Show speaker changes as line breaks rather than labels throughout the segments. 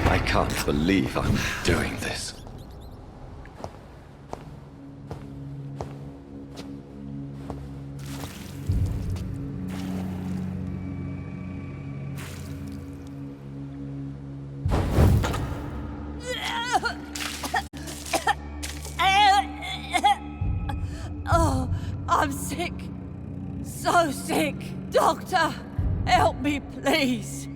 I can't believe I'm doing this.
Oh, I'm sick. So sick. Doctor, help me, please.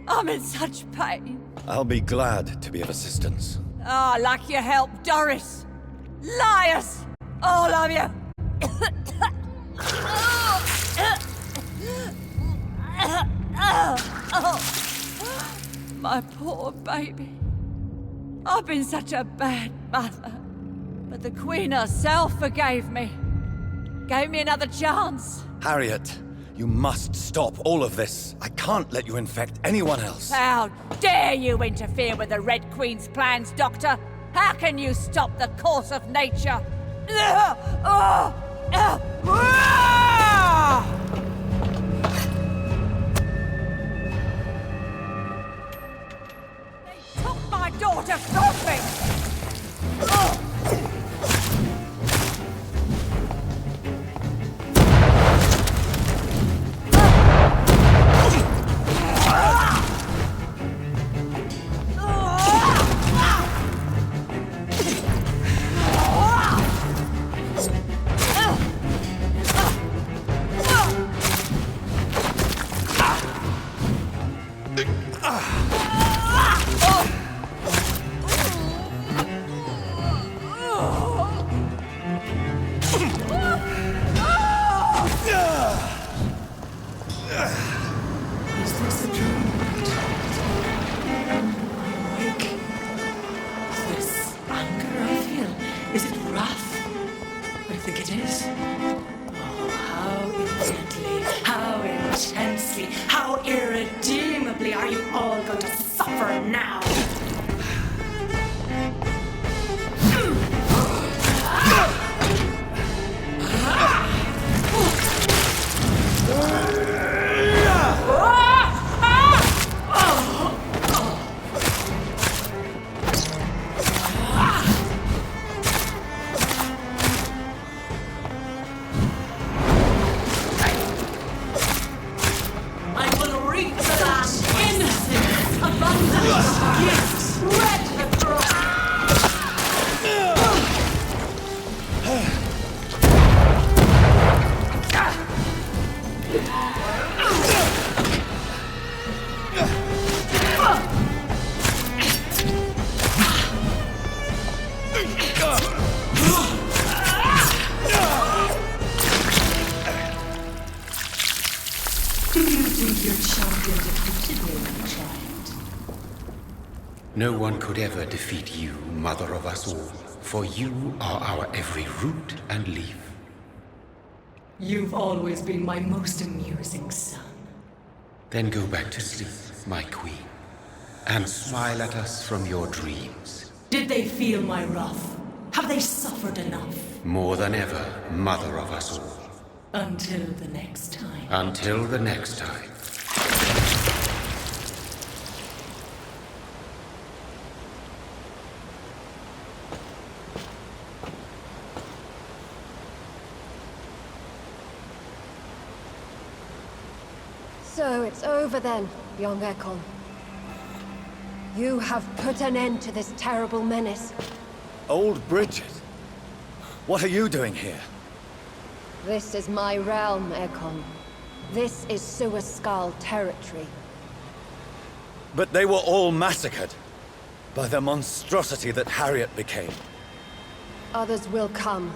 I'm in such pain.
I'll be glad to be of assistance.
Ah, like your help, Doris. Liars! All of you! My poor baby. I've been such a bad mother. But the Queen herself forgave me. Gave me another chance.
Harriet, you must stop all of this. I can't let you infect anyone else.
How dare you interfere with the Red Queen's plans, Doctor? How can you stop the course of nature? They took my daughter from me!
How irredeemably are you all going to suffer now?
No one could ever defeat you, mother of us all, for you are our every root and leaf.
You've always been my most amusing son.
Then go back to sleep, my queen, and smile at us from your dreams.
Did they feel my wrath? Have they suffered enough?
More than ever, mother of us all.
Until the next time.
Until the next time.
So it's over then, young Ekon. You have put an end to this terrible menace.
Old Bridget? What are you doing here?
This is my realm, Ekon. This is Suascal territory.
But they were all massacred by the monstrosity that Harriet became.
Others will come,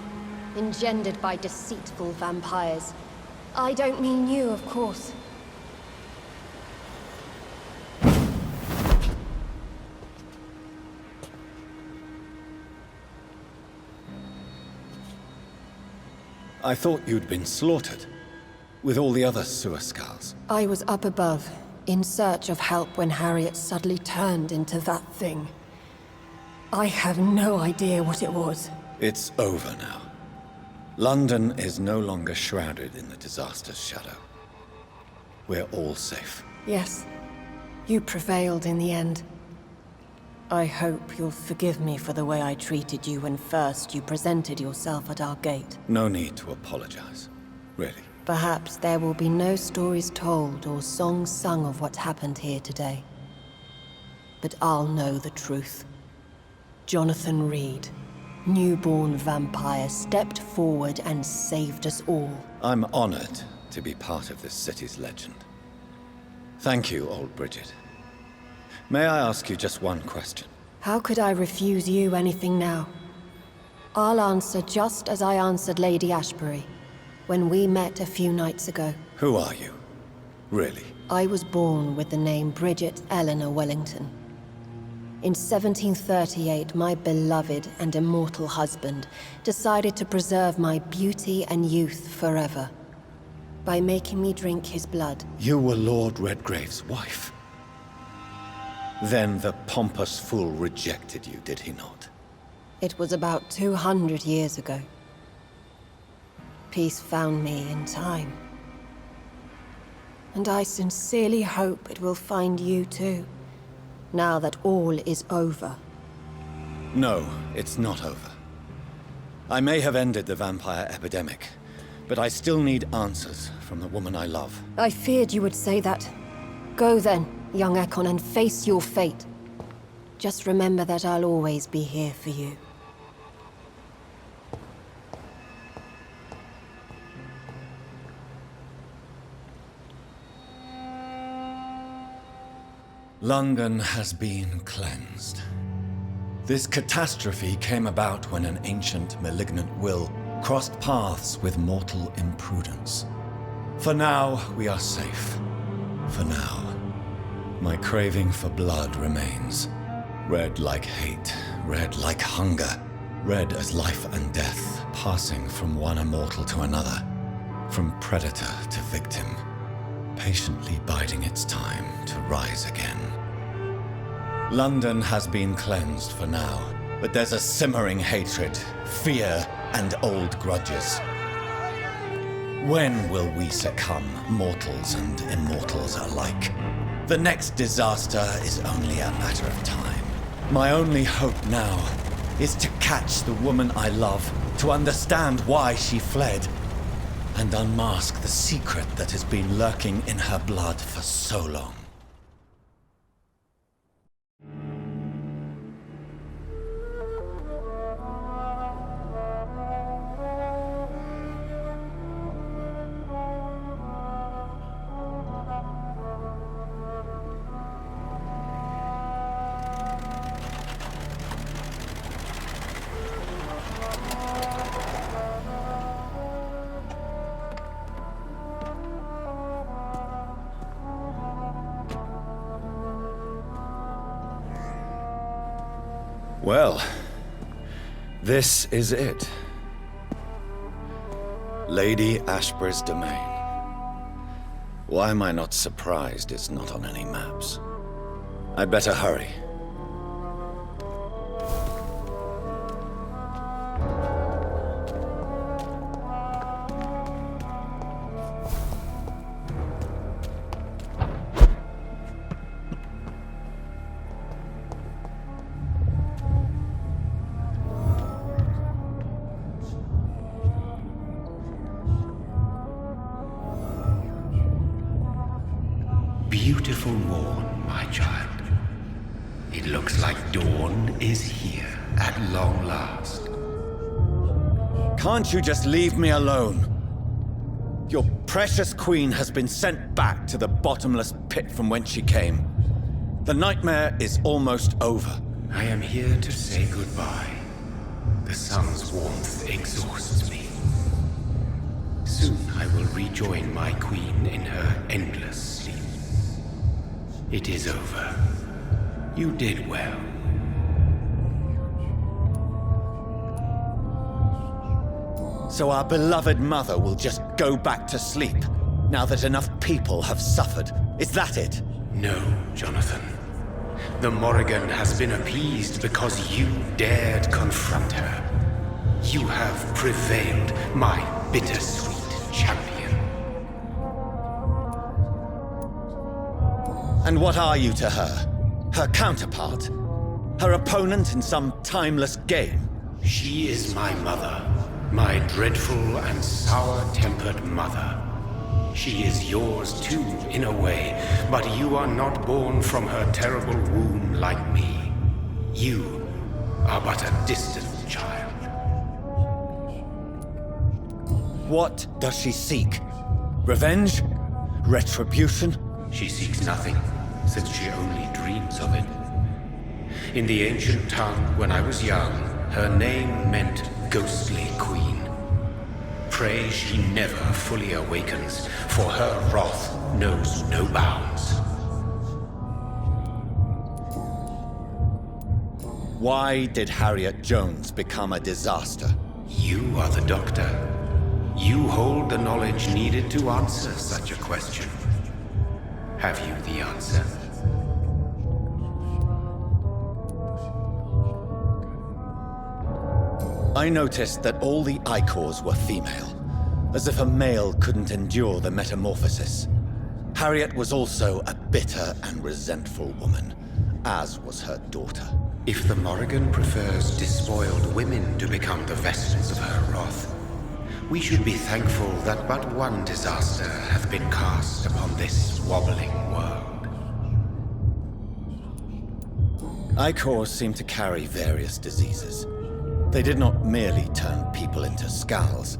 engendered by deceitful vampires. I don't mean you, of course.
I thought you'd been slaughtered, with all the other Suascals.
I was up above, in search of help when Harriet suddenly turned into that thing. I have no idea what it was.
It's over now. London is no longer shrouded in the disaster's shadow. We're all safe.
Yes, you prevailed in the end. I hope you'll forgive me for the way I treated you when first you presented yourself at our gate.
No need to apologize, really.
Perhaps there will be no stories told or songs sung of what happened here today. But I'll know the truth. Jonathan Reed, newborn vampire, stepped forward and saved us all.
I'm honored to be part of this city's legend. Thank you, old Bridget. May I ask you just one question?
How could I refuse you anything now? I'll answer just as I answered Lady Ashbury when we met a few nights ago.
Who are you? Really?
I was born with the name Bridget Eleanor Wellington. In 1738, my beloved and immortal husband decided to preserve my beauty and youth forever by making me drink his blood.
You were Lord Redgrave's wife. Then the pompous fool rejected you, did he not?
It was about 200 years ago. Peace found me in time. And I sincerely hope it will find you too, now that all is over.
No, it's not over. I may have ended the vampire epidemic, but I still need answers from the woman I love.
I feared you would say that. Go then, young Ekon, and face your fate. Just remember that I'll always be here for you.
London has been cleansed. This catastrophe came about when an ancient, malignant will crossed paths with mortal imprudence. For now, we are safe. For now. My craving for blood remains. Red like hate, red like hunger. Red as life and death, passing from one immortal to another. From predator to victim. Patiently biding its time to rise again. London has been cleansed for now, but there's a simmering hatred, fear, and old grudges. When will we succumb, mortals and immortals alike? The next disaster is only a matter of time. My only hope now is to catch the woman I love, to understand why she fled, and unmask the secret that has been lurking in her blood for so long. Well, this is it. Lady Ashbury's domain. Why am I not surprised it's not on any maps? I'd better hurry.
beautiful morn, my child. It looks like dawn is here at long last.
Can't you just leave me alone? Your precious queen has been sent back to the bottomless pit from whence she came. The nightmare is almost over.
I am here to say goodbye. The sun's warmth exhausts me. Soon I will rejoin my queen in her endless sleep. It is over. You did well.
So our beloved mother will just go back to sleep, now that enough people have suffered. Is that it?
No, Jonathan. The Morrigan has been appeased because you dared confront her. You have prevailed, my bittersweet champion.
And what are you to her? Her counterpart? Her opponent in some timeless game?
She is my mother. My dreadful and sour-tempered mother. She is yours too, in a way, but you are not born from her terrible womb like me. You are but a distant child.
What does she seek? Revenge? Retribution?
She seeks nothing, since she only dreams of it. In the ancient tongue, when I was young, her name meant ghostly queen. Pray she never fully awakens, for her wrath knows no bounds.
Why did Harriet Jones become a disaster?
You are the doctor. You hold the knowledge needed to answer such a question. Have you the answer?
I noticed that all the Icors were female, as if a male couldn't endure the metamorphosis. Harriet was also a bitter and resentful woman, as was her daughter.
If the Morrigan prefers despoiled women to become the vessels of her wrath, we should be thankful that but one disaster hath been cast upon this wobbling world.
Icors seem to carry various diseases. They did not merely turn people into skulls.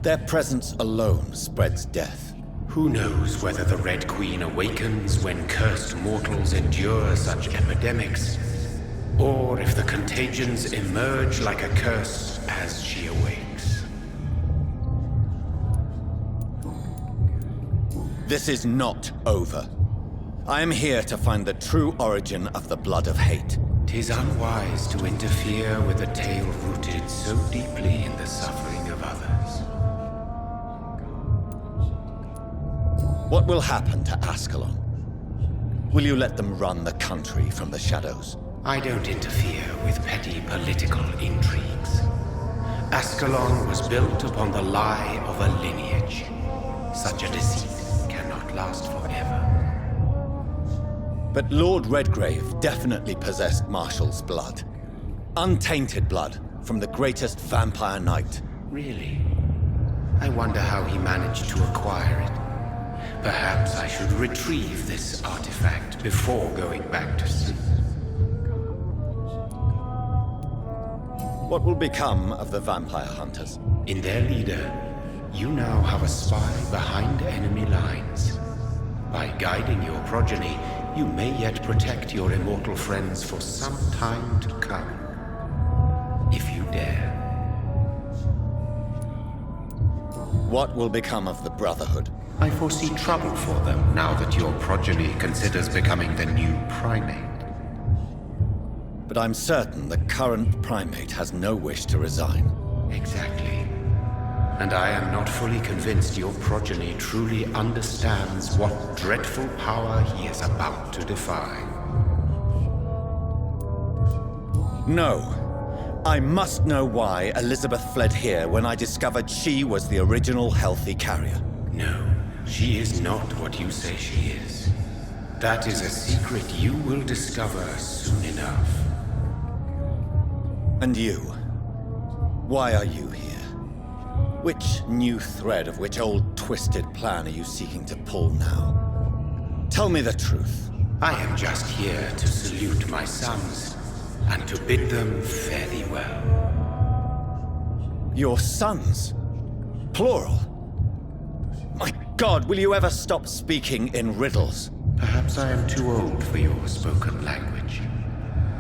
Their presence alone spreads death.
Who knows whether the Red Queen awakens when cursed mortals endure such epidemics, or if the contagions emerge like a curse as she awakes.
This is not over. I am here to find the true origin of the blood of hate.
'Tis unwise to interfere with a tale rooted so deeply in the suffering of others.
What will happen to Ascalon? Will you let them run the country from the shadows?
I don't interfere with petty political intrigues. Ascalon was built upon the lie of a lineage. Such a deceit cannot last forever.
But Lord Redgrave definitely possessed Marshall's blood. Untainted blood from the greatest vampire knight.
Really? I wonder how he managed to acquire it. Perhaps I should retrieve this artifact before going back to sleep.
What will become of the vampire hunters?
In their leader, you now have a spy behind enemy lines. By guiding your progeny, you may yet protect your immortal friends for some time to come. If you dare.
What will become of the Brotherhood?
I foresee trouble for them now that your progeny considers becoming the new primate.
But I'm certain the current primate has no wish to resign.
Exactly. And I am not fully convinced your progeny truly understands what dreadful power he is about to defy.
No. I must know why Elizabeth fled here when I discovered she was the original healthy carrier.
No, she is not what you say she is. That is a secret you will discover soon enough.
And you? Why are you here? Which new thread of which old twisted plan are you seeking to pull now? Tell me the truth.
I am just here to salute my sons, and to bid them fare thee well.
Your sons? Plural? My God, will you ever stop speaking in riddles?
Perhaps I am too old for your spoken language.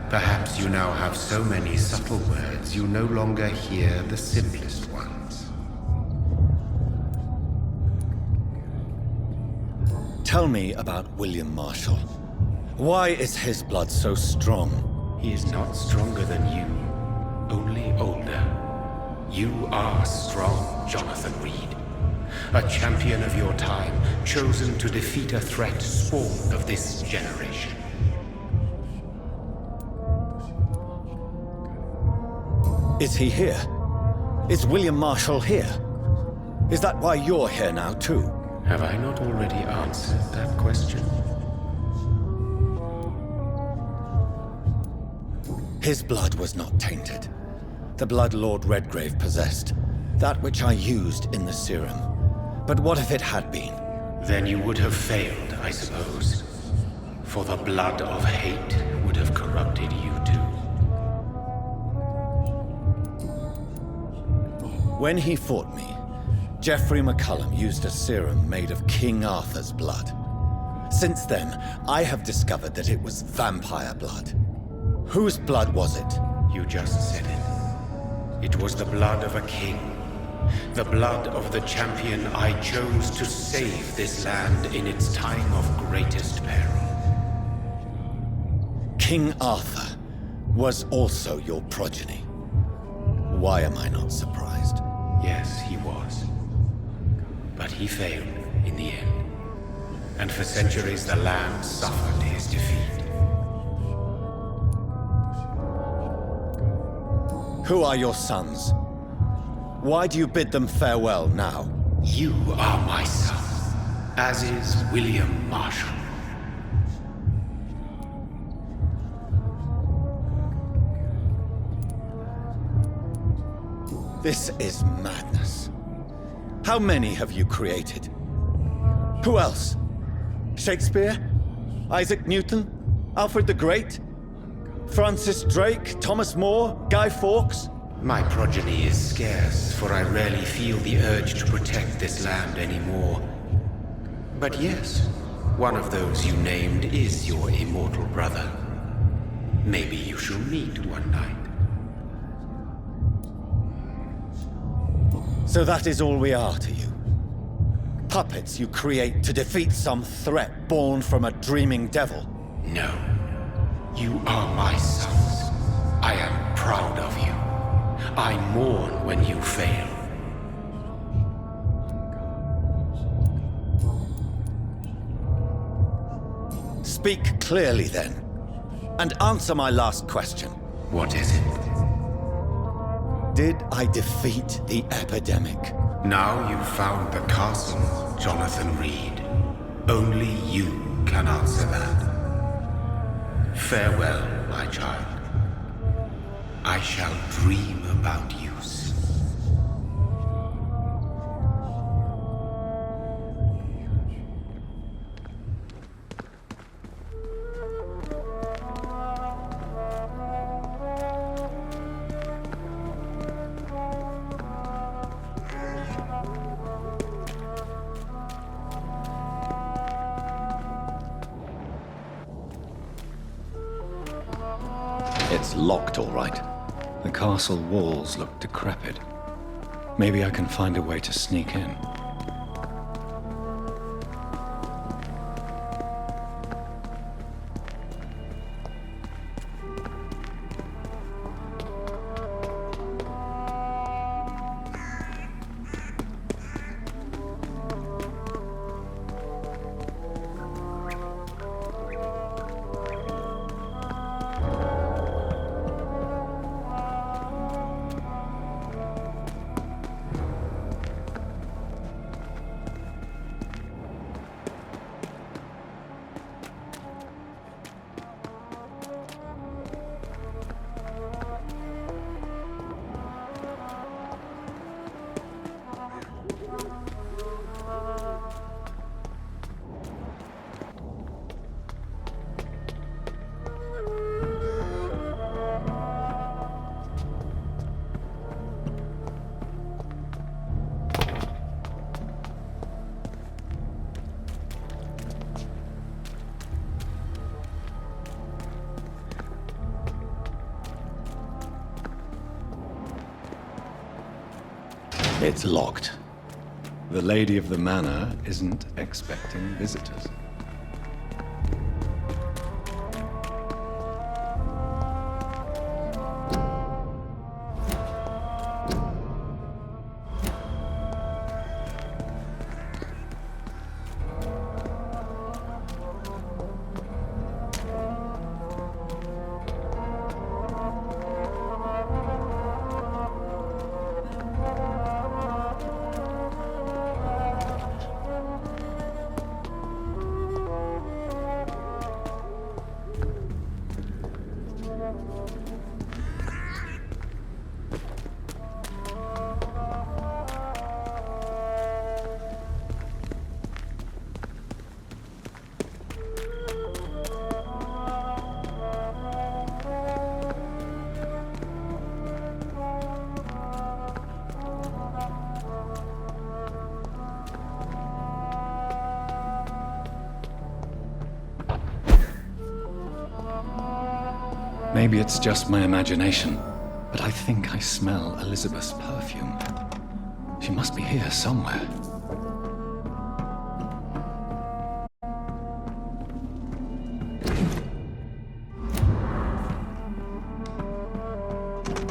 Perhaps you now have so many subtle words you no longer hear the simplest ones.
Tell me about William Marshall. Why is his blood so strong?
He is not stronger than you, only older. You are strong, Jonathan Reed. A champion of your time, chosen to defeat a threat spawned of this generation.
Is he here? Is William Marshall here? Is that why you're here now, too?
Have I not already answered that question?
His blood was not tainted. The blood Lord Redgrave possessed. That which I used in the serum. But what if it had been?
Then you would have failed, I suppose. For the blood of hate would have corrupted you too.
When he fought me, Geoffrey McCullum used a serum made of King Arthur's blood. Since then, I have discovered that it was vampire blood. Whose blood was it?
You just said it. It was the blood of a king. The blood of the champion I chose to save this land in its time of greatest peril.
King Arthur was also your progeny. Why am I not surprised?
Yes, he was. But he failed in the end. And for centuries the land suffered his defeat.
Who are your sons? Why do you bid them farewell now?
You are my son, as is William Marshall.
This is madness. How many have you created? Who else? Shakespeare? Isaac Newton? Alfred the Great? Francis Drake? Thomas More? Guy Fawkes?
My progeny is scarce, for I rarely feel the urge to protect this land anymore. But yes, one of those you named is your immortal brother. Maybe you shall meet one night.
So that is all we are to you? Puppets you create to defeat some threat born from a dreaming devil?
No. You are my sons. I am proud of you. I mourn when you fail.
Speak clearly then, and answer my last question.
What is it?
Did I defeat the epidemic?
Now you've found the castle, Jonathan Reed. Only you can answer that. Farewell, my child. I shall dream about you soon.
It's locked, all right. The castle walls look decrepit. Maybe I can find a way to sneak in. It's locked. The lady of the manor isn't expecting visitors. Maybe it's just my imagination, but I think I smell Elizabeth's perfume. She must be here somewhere.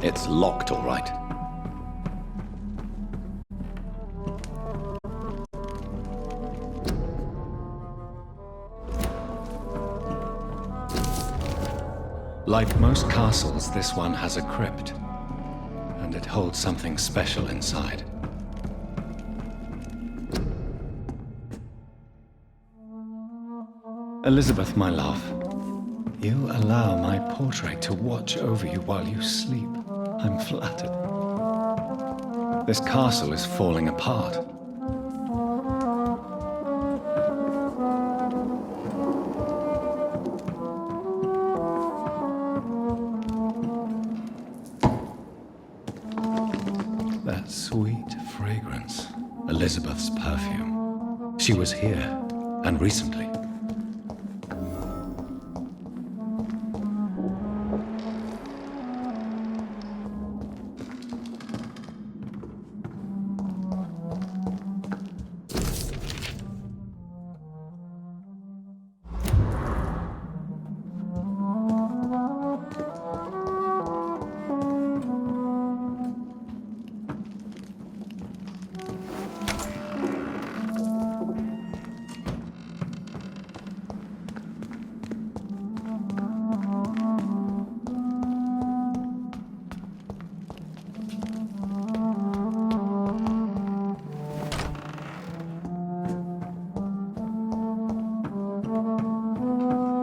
It's locked, all right. Like most castles, this one has a crypt, and it holds something special inside. Elizabeth, my love, you allow my portrait to watch over you while you sleep. I'm flattered. This castle is falling apart. That sweet fragrance, Elizabeth's perfume. She was here, and recently.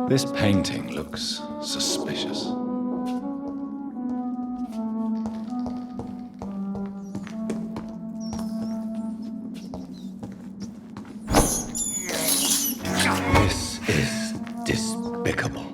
This painting looks suspicious. This is despicable.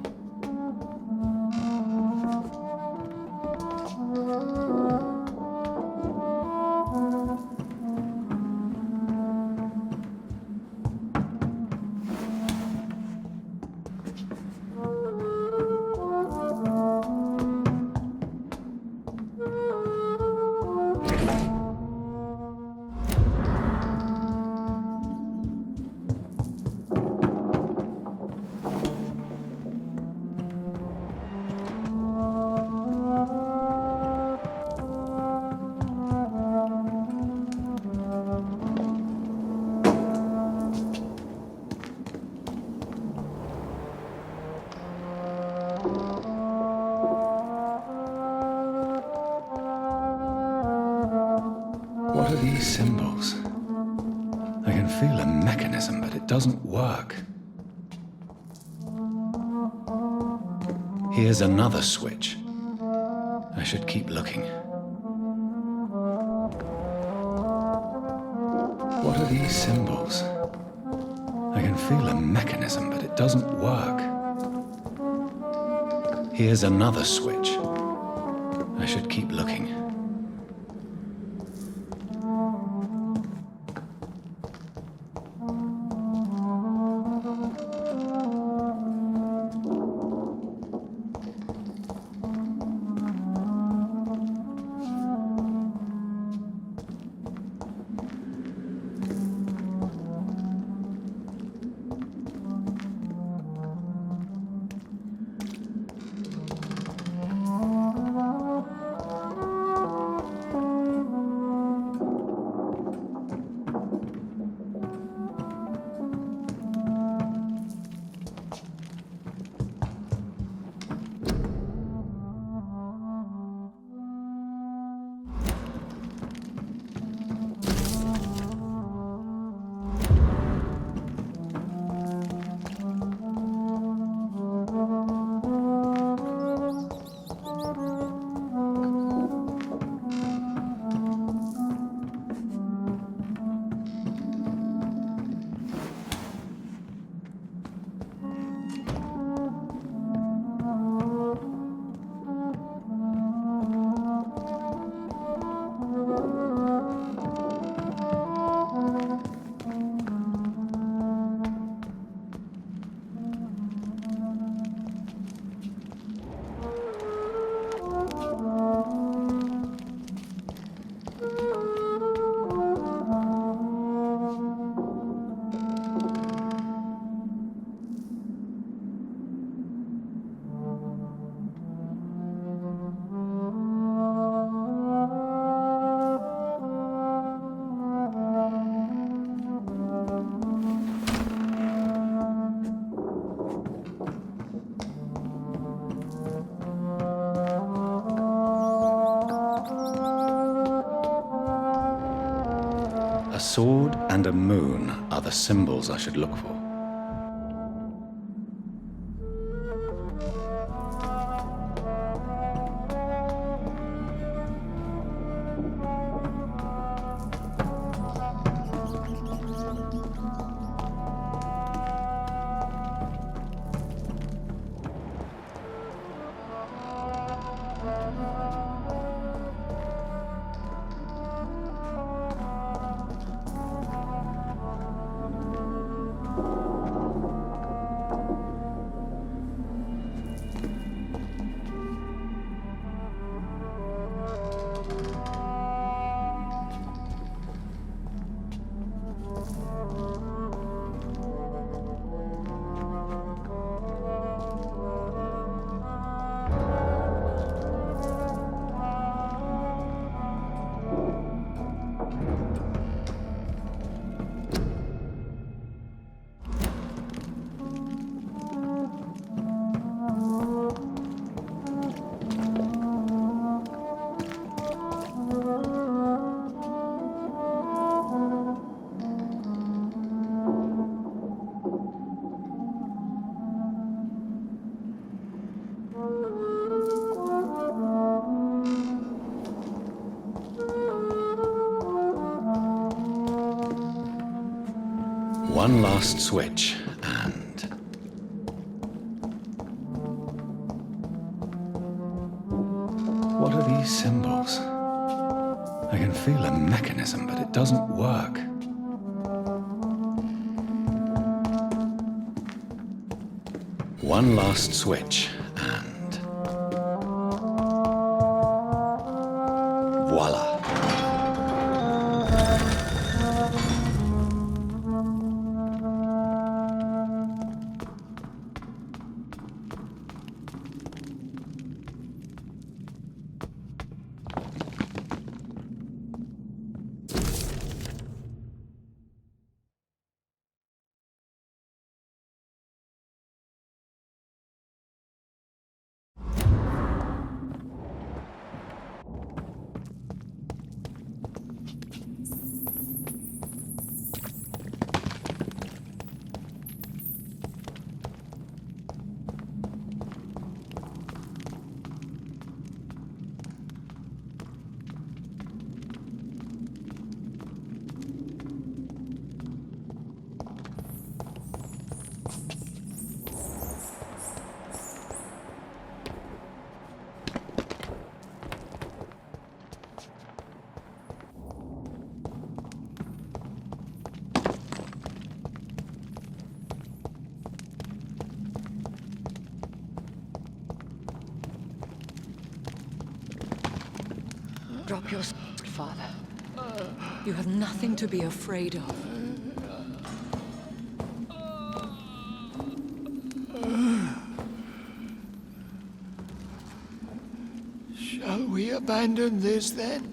What are these symbols? I can feel a mechanism, but it doesn't work. Here's another switch. I should keep looking. What are these symbols? I can feel a mechanism, but it doesn't work. Here's another switch. I should keep looking. sword and a moon are the symbols I should look for. One last switch, and... What are these symbols? I can feel a mechanism, but it doesn't work. One last switch, and... Voila.
Drop your sword, Father. You have nothing to be afraid of.
Shall we abandon this then?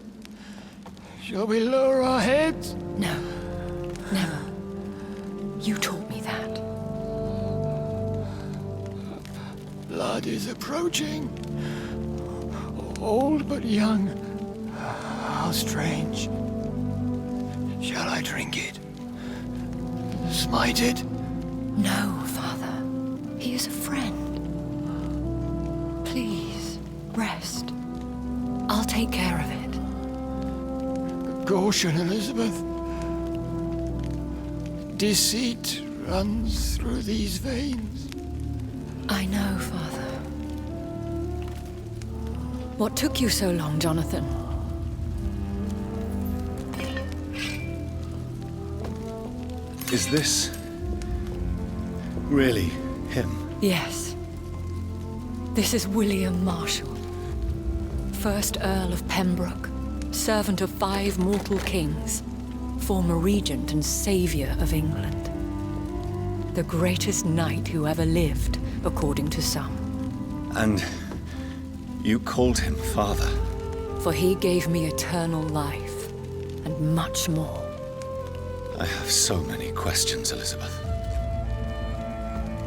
Shall we lower our heads?
No. Never. You taught me that.
Blood is approaching. Old but young. How strange. Shall I drink it? Smite it?
No, Father. He is a friend. Please, rest. I'll take care of it.
Caution, Elizabeth. Deceit runs through these veins.
I know, Father. What took you so long, Jonathan?
Is this really him?
Yes. This is William Marshall, 1st Earl of Pembroke, servant of 5 mortal kings, former regent and saviour of England. The greatest knight who ever lived, according to some.
And you called him father?
For he gave me eternal life, and much more.
I have so many questions, Elizabeth.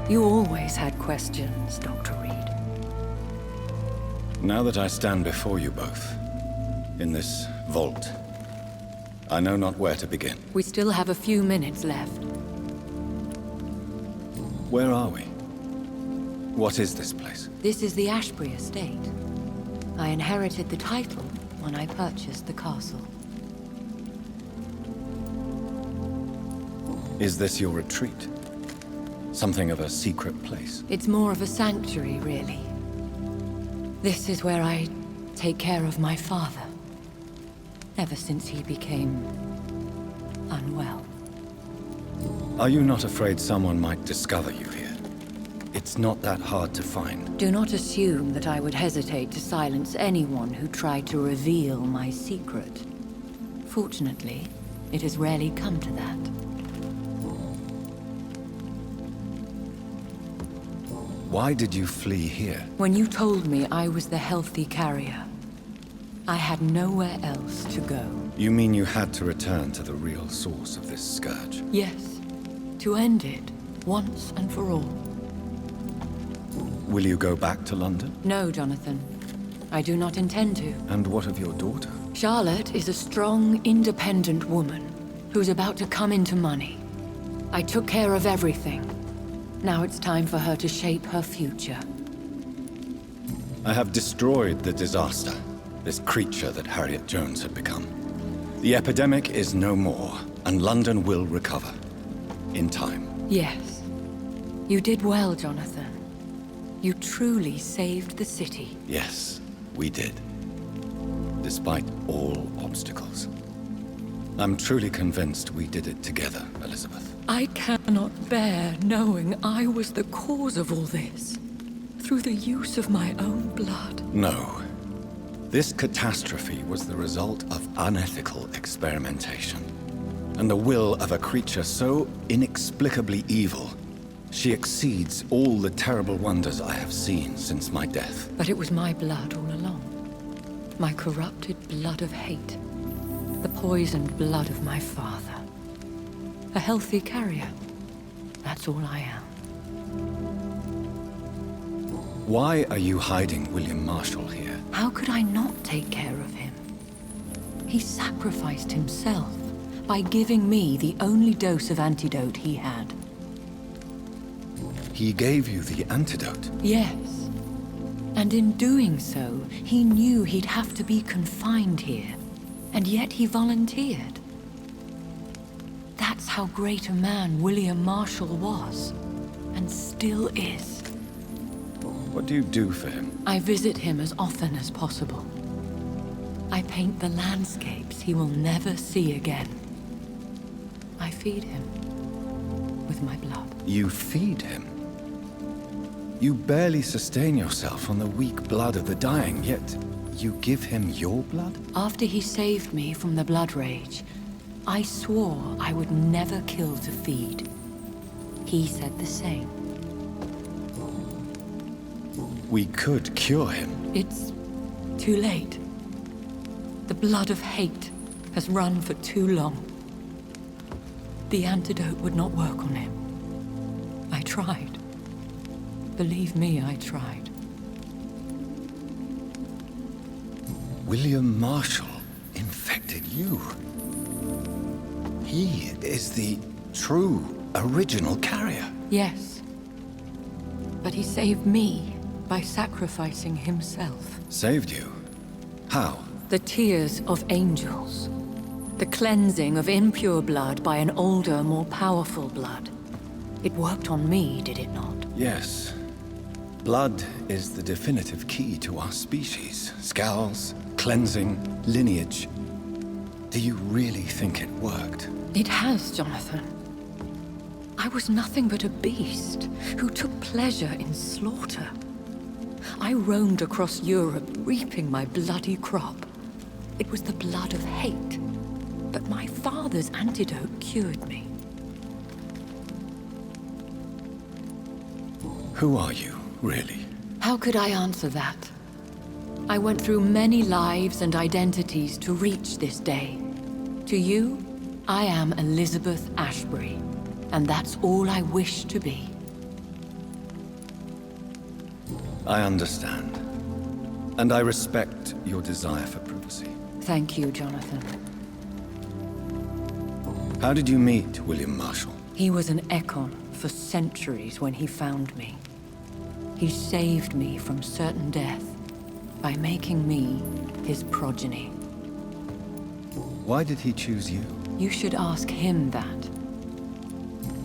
You always had questions, Dr. Reed.
Now that I stand before you both, in this vault, I know not where to begin.
We still have a few minutes left.
Where are we? What is this place?
This is the Ashbury estate. I inherited the title when I purchased the castle.
Is this your retreat? Something of a secret place?
It's more of a sanctuary, really. This is where I take care of my father. Ever since he became unwell.
Are you not afraid someone might discover you here? It's not that hard to find.
Do not assume that I would hesitate to silence anyone who tried to reveal my secret. Fortunately, it has rarely come to that.
Why did you flee here?
When you told me I was the healthy carrier, I had nowhere else to go.
You mean you had to return to the real source of this scourge?
Yes, to end it, once and for all.
Will you go back to London?
No, Jonathan. I do not intend to.
And what of your daughter?
Charlotte is a strong, independent woman who's about to come into money. I took care of everything. Now it's time for her to shape her future.
I have destroyed the Disaster, this creature that Harriet Jones had become. The epidemic is no more, and London will recover. In time.
Yes. You did well, Jonathan. You truly saved the city.
Yes, we did. Despite all obstacles. I'm truly convinced we did it together, Elizabeth.
I cannot bear knowing I was the cause of all this. Through the use of my own blood.
No. This catastrophe was the result of unethical experimentation. And the will of a creature so inexplicably evil, she exceeds all the terrible wonders I have seen since my death.
But it was my blood all along. My corrupted blood of hate. The poisoned blood of my father. A healthy carrier. That's all I am.
Why are you hiding William Marshall here?
How could I not take care of him? He sacrificed himself by giving me the only dose of antidote he had.
He gave you the antidote?
Yes. And in doing so, he knew he'd have to be confined here. And yet he volunteered. That's how great a man William Marshall was. And still is.
What do you do for him?
I visit him as often as possible. I paint the landscapes he will never see again. I feed him with my blood.
You feed him? You barely sustain yourself on the weak blood of the dying, yet you give him your blood?
After he saved me from the blood rage, I swore I would never kill to feed. He said the same.
We could cure him.
It's too late. The blood of hate has run for too long. The antidote would not work on him. I tried. Believe me, I tried.
William Marshall infected you. He is the true, original carrier.
Yes. But he saved me by sacrificing himself.
Saved you? How?
The tears of angels. The cleansing of impure blood by an older, more powerful blood. It worked on me, did it not?
Yes. Blood is the definitive key to our species. Scowls, cleansing, lineage. Do you really think it worked?
It has, Jonathan. I was nothing but a beast who took pleasure in slaughter. I roamed across Europe, reaping my bloody crop. It was the blood of hate. But my father's antidote cured me.
Who are you, really?
How could I answer that? I went through many lives and identities to reach this day. To you, I am Elizabeth Ashbury, and that's all I wish to be.
I understand. And I respect your desire for privacy.
Thank you, Jonathan.
How did you meet William Marshall?
He was an Ekon for centuries when he found me. He saved me from certain death by making me his progeny.
Why did he choose you?
You should ask him that.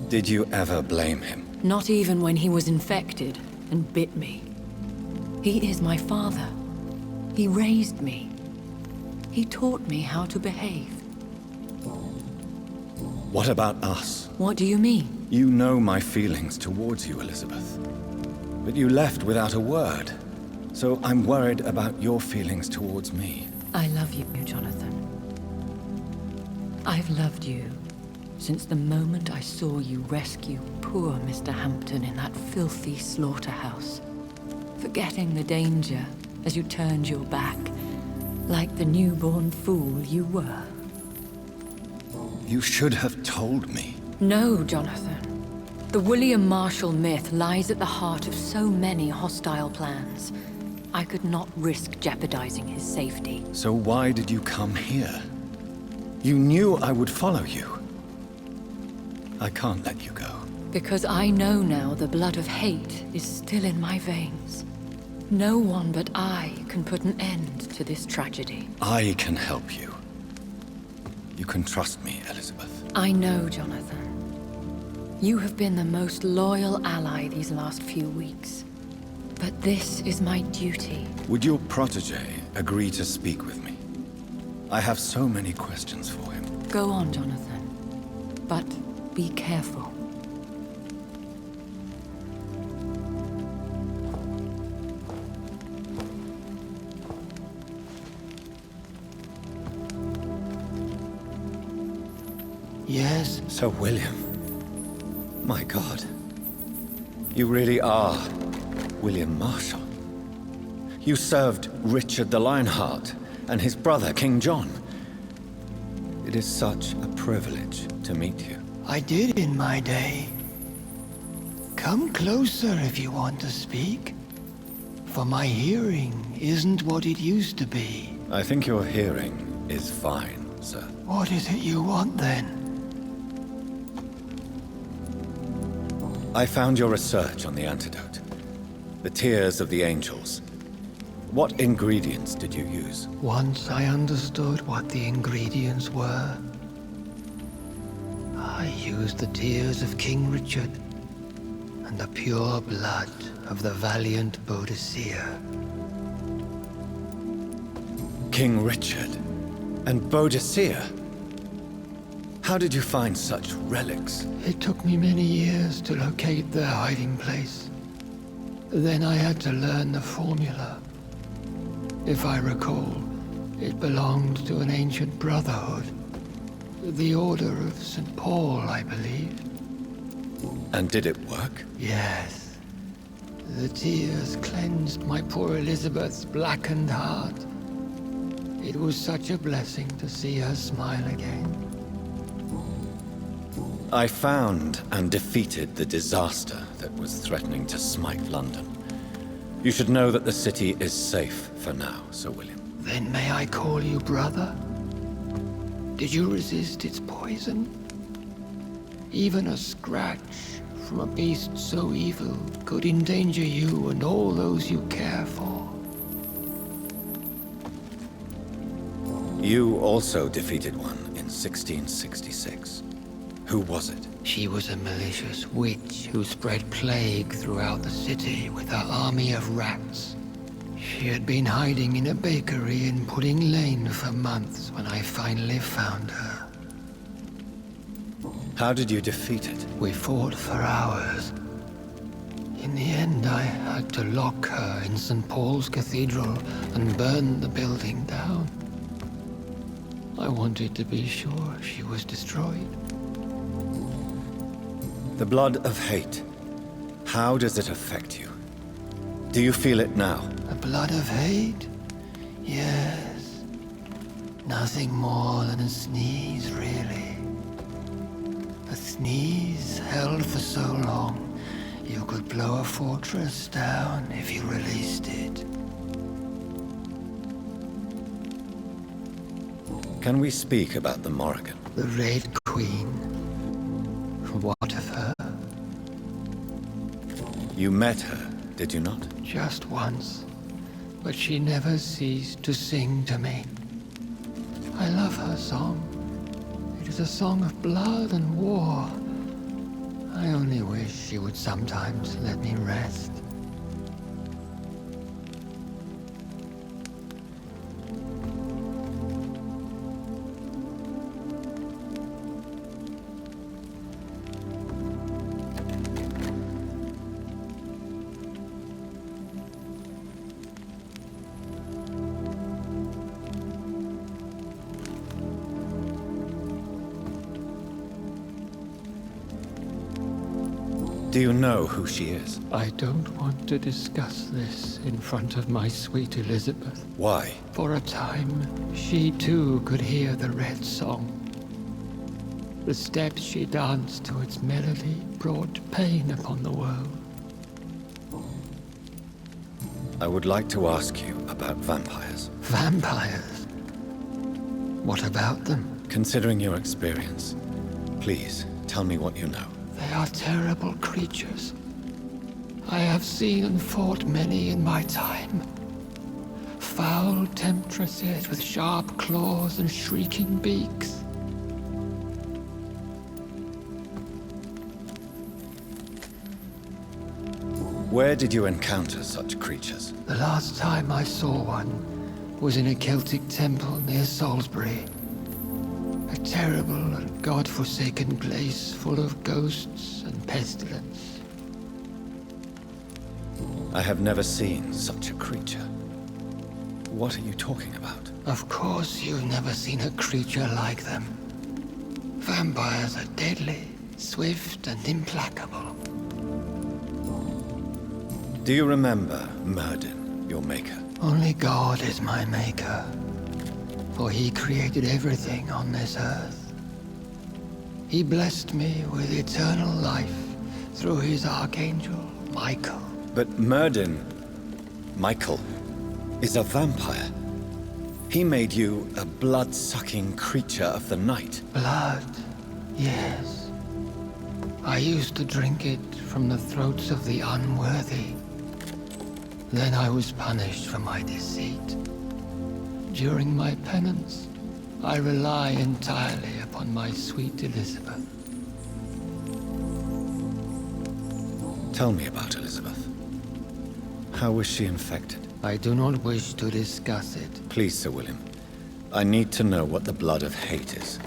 Did you ever blame him?
Not even when he was infected and bit me. He is my father. He raised me. He taught me how to behave.
What about us?
What do you mean?
You know my feelings towards you, Elizabeth. But you left without a word. So I'm worried about your feelings towards me.
I love you, Jonathan. I've loved you since the moment I saw you rescue poor Mr. Hampton in that filthy slaughterhouse, forgetting the danger as you turned your back, like the newborn fool you were.
You should have told me.
No, Jonathan. The William Marshall myth lies at the heart of so many hostile plans. I could not risk jeopardizing his safety.
So why did you come here? You knew I would follow you. I can't let you go.
Because I know now the blood of hate is still in my veins. No one but I can put an end to this tragedy.
I can help you. You can trust me, Elizabeth.
I know, Jonathan. You have been the most loyal ally these last few weeks. But this is my duty.
Would your protege agree to speak with me? I have so many questions for him.
Go on, Jonathan. But be careful.
Yes?
Sir William. My God. You really are William Marshall. You served Richard the Lionheart and his brother, King John. It is such a privilege to meet you.
I did in my day. Come closer if you want to speak. For my hearing isn't what it used to be.
I think your hearing is fine, sir.
What is it you want then?
I found your research on the antidote. The tears of the angels. What ingredients did you use?
Once I understood what the ingredients were, I used the tears of King Richard and the pure blood of the valiant Boadicea.
King Richard and Boadicea? How did you find such relics?
It took me many years to locate their hiding place. Then I had to learn the formula. If I recall, it belonged to an ancient brotherhood. The Order of St. Paul, I believe.
And did it work?
Yes. The tears cleansed my poor Elizabeth's blackened heart. It was such a blessing to see her smile again.
I found and defeated the disaster that was threatening to smite London. You should know that the city is safe for now, Sir William.
Then may I call you brother? Did you resist its poison? Even a scratch from a beast so evil could endanger you and all those you care for.
You also defeated one in 1666. Who was it?
She was a malicious witch who spread plague throughout the city with her army of rats. She had been hiding in a bakery in Pudding Lane for months when I finally found her.
How did you defeat it?
We fought for hours. In the end, I had to lock her in St. Paul's Cathedral and burn the building down. I wanted to be sure she was destroyed.
The blood of hate. How does it affect you? Do you feel it now?
The blood of hate? Yes. Nothing more than a sneeze, really. A sneeze held for so long, you could blow a fortress down if you released it.
Can we speak about the Morrigan?
The Red Queen. What of her?
You met her, did you not?
Just once. But she never ceased to sing to me. I love her song. It is a song of blood and war. I only wish she would sometimes let me rest.
Do you know who she is?
I don't want to discuss this in front of my sweet Elizabeth.
Why?
For a time, she too could hear the Red Song. The steps she danced to its melody brought pain upon the world.
I would like to ask you about vampires.
Vampires? What about them?
Considering your experience, please tell me what you know.
They are terrible creatures. I have seen and fought many in my time. Foul temptresses with sharp claws and shrieking beaks.
Where did you encounter such creatures?
The last time I saw one was in a Celtic temple near Salisbury. A terrible and god-forsaken place full of ghosts and pestilence.
I have never seen such a creature. What are you talking about?
Of course you've never seen a creature like them. Vampires are deadly, swift and implacable.
Do you remember Merdin, your maker?
Only God is my maker. For he created everything on this earth. He blessed me with eternal life through his archangel, Michael.
But Merdin, Michael, is a vampire. He made you a blood-sucking creature of the night.
Blood, yes. I used to drink it from the throats of the unworthy. Then I was punished for my deceit. During my penance, I rely entirely upon my sweet Elizabeth.
Tell me about Elizabeth. How was she infected?
I do not wish to discuss it.
Please, Sir William. I need to know what the blood of hate is.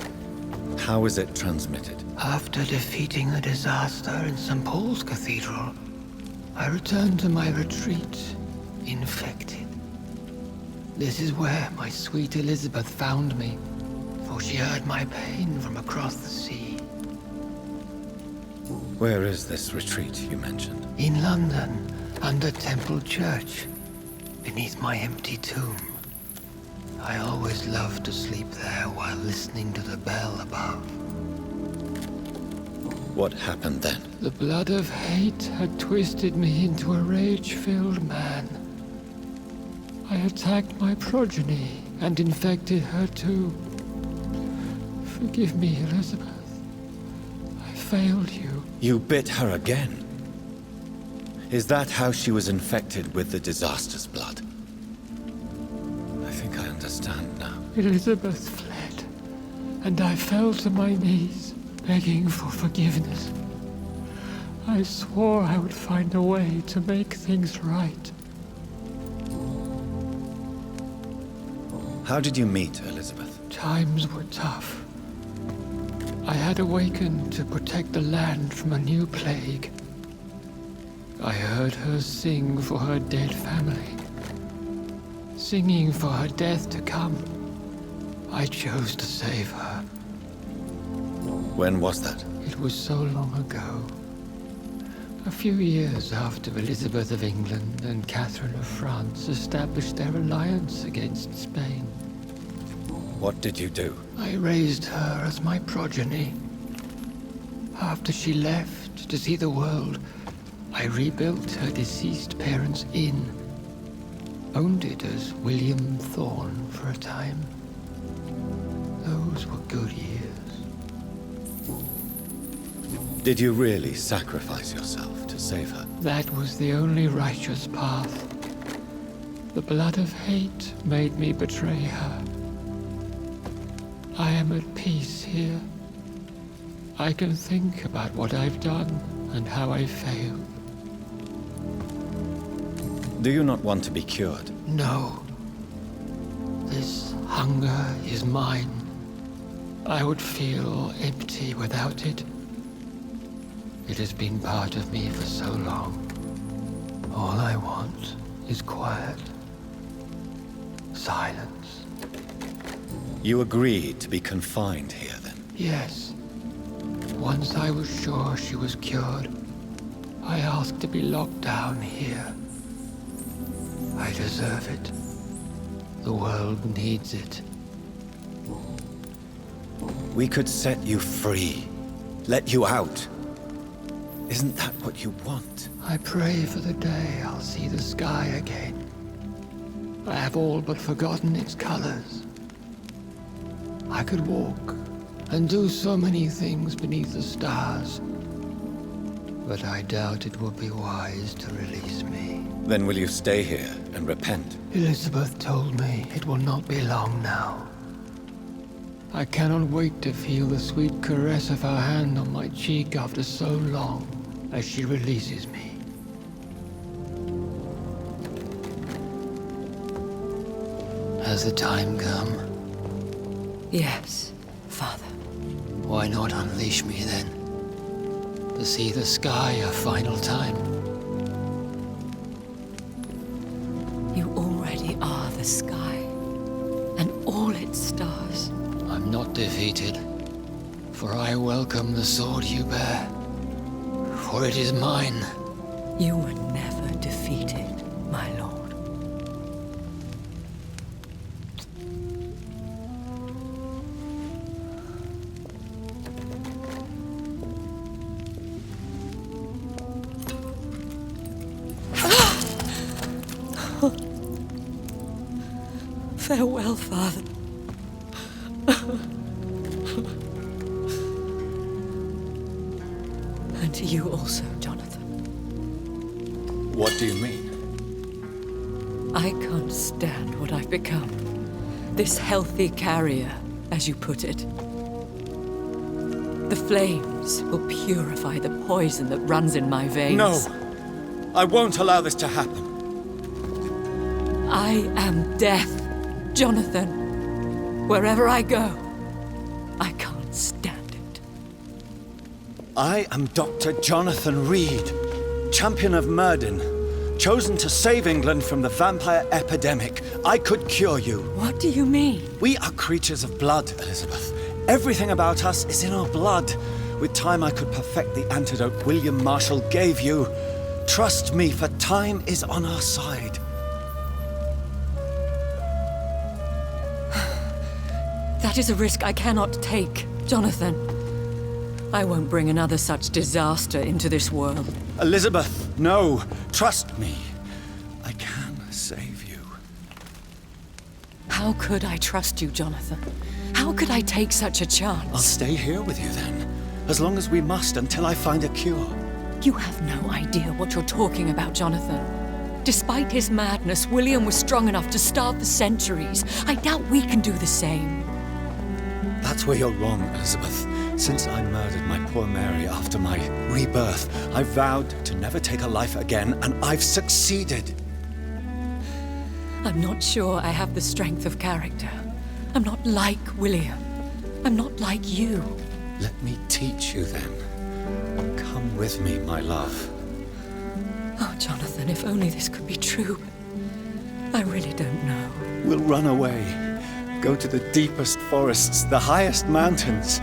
How is it transmitted?
After defeating the Désastre in St. Paul's Cathedral, I returned to my retreat, infected. This is where my sweet Elizabeth found me, for she heard my pain from across the sea.
Where is this retreat you mentioned?
In London, under Temple Church, beneath my empty tomb. I always loved to sleep there while listening to the bell above.
What happened then?
The blood of hate had twisted me into a rage-filled man. I attacked my progeny and infected her too. Forgive me, Elizabeth. I failed you.
You bit her again? Is that how she was infected with the Désastre's blood? I think I understand now.
Elizabeth fled, and I fell to my knees, begging for forgiveness. I swore I would find a way to make things right.
How did you meet Elizabeth?
Times were tough. I had awakened to protect the land from a new plague. I heard her sing for her dead family. Singing for her death to come. I chose to save her.
When was that?
It was so long ago. A few years after Elizabeth of England and Catherine of France established their alliance against Spain.
What did you do?
I raised her as my progeny. After she left to see the world, I rebuilt her deceased parents' inn. Owned it as William Thorne for a time. Those were good years.
Did you really sacrifice yourself to save her?
That was the only righteous path. The blood of hate made me betray her. I am at peace here. I can think about what I've done and how I failed.
Do you not want to be cured?
No. This hunger is mine. I would feel empty without it. It has been part of me for so long. All I want is quiet. Silence.
You agreed to be confined here, then?
Yes. Once I was sure she was cured, I asked to be locked down here. I deserve it. The world needs it.
We could set you free. Let you out. Isn't that what you want?
I pray for the day I'll see the sky again. I have all but forgotten its colors. I could walk and do so many things beneath the stars. But I doubt it would be wise to release me.
Then will you stay here and repent?
Elizabeth told me it will not be long now. I cannot wait to feel the sweet caress of her hand on my cheek after so long, as she releases me. Has the time come?
Yes, Father.
Why not unleash me then? To see the sky a final time?
You already are the sky, and all its stars.
I'm not defeated, for I welcome the sword you bear, for it is mine.
You were never defeated, my lord. Farewell, Father. And to you also, Jonathan.
What do you mean?
I can't stand what I've become. This healthy carrier, as you put it. The flames will purify the poison that runs in my veins.
No! I won't allow this to happen.
I am death, Jonathan. Wherever I go, I can't stand it.
I am Dr. Jonathan Reed, champion of Myrddin, chosen to save England from the vampire epidemic. I could cure you.
What do you mean?
We are creatures of blood, Elizabeth. Everything about us is in our blood. With time, I could perfect the antidote William Marshall gave you. Trust me, for time is on our side.
That is a risk I cannot take, Jonathan. I won't bring another such disaster into this world.
Elizabeth, no. Trust me. I can save you.
How could I trust you, Jonathan? How could I take such a chance?
I'll stay here with you then, as long as we must until I find a cure.
You have no idea what you're talking about, Jonathan. Despite his madness, William was strong enough to start the centuries. I doubt we can do the same.
That's where you're wrong, Elizabeth. Since I murdered my poor Mary after my rebirth, I vowed to never take a life again, and I've succeeded.
I'm not sure I have the strength of character. I'm not like William. I'm not like you.
Let me teach you then. Come with me, my love.
Oh, Jonathan, if only this could be true. I really don't know.
We'll run away. Go to the deepest forests, the highest mountains.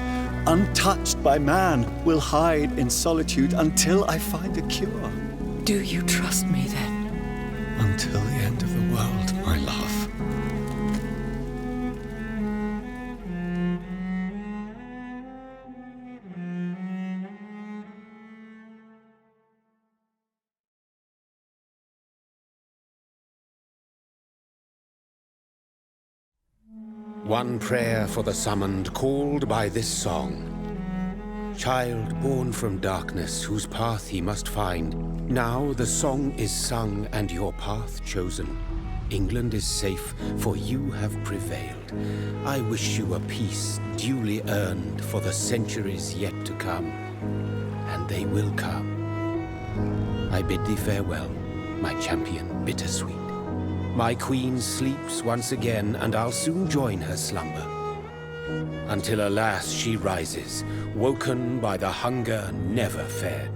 Untouched by man, we'll hide in solitude until I find a cure.
Do you trust me then?
Until the end of the world, my love.
One prayer for the summoned called by this song. Child born from darkness, whose path he must find. Now the song is sung and your path chosen. England is safe, for you have prevailed. I wish you a peace duly earned for the centuries yet to come. And they will come. I bid thee farewell, my champion bittersweet. My queen sleeps once again, and I'll soon join her slumber. Until alas she rises, woken by the hunger never fed.